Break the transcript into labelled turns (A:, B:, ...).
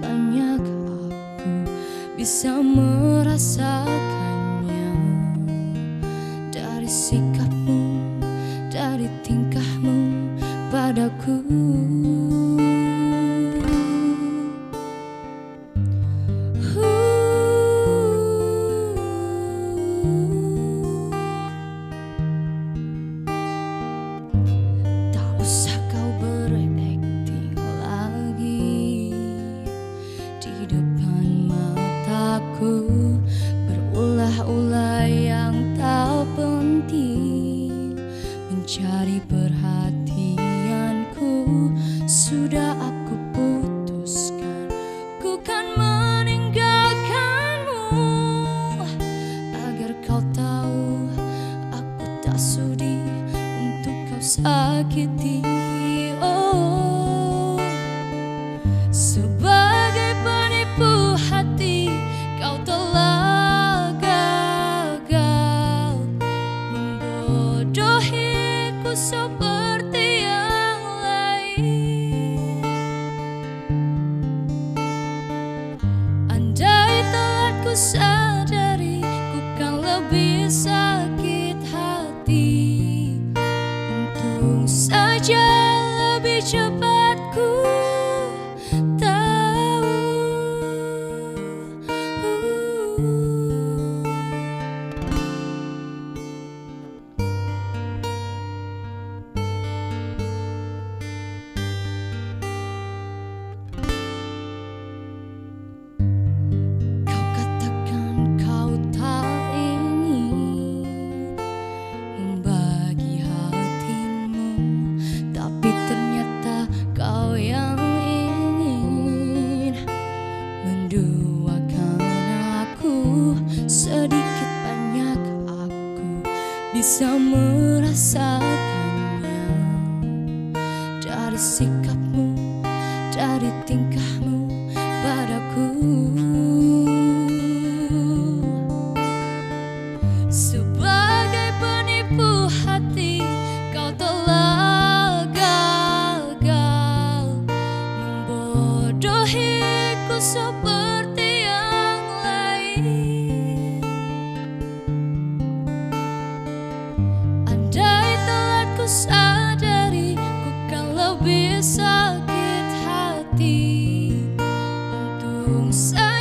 A: banyak aku bisa merasakannya. Dari sikapmu, dari tingkahmu padaku. Tak usah kau berakting lagi di depan mataku, berulah-ulah yang tak penting, mencari perhatianku. Sudah aku putuskan, ku kan meninggalkanmu, agar kau tahu aku tak sudi untuk kau sakiti. Oh, sebagai penipu hati kau telah gagal membodohiku seperti yang lain. Andai telah ku sadari, ku kan lebih sakit hati. Untung saja lebih cepat ku tahu. Kau katakan kau tak ingin membagi hatimu, tapi ternyata kau yang ingin menduakan aku. Sedikit banyak aku bisa merasakannya. Dari sikapmu, dari tingkahmu padaku. Sebagai penipu hati kau telah gagal membodohiku seperti yang lain. Andai telah ku sadari, ku kan lebih sakit hati. Untung saja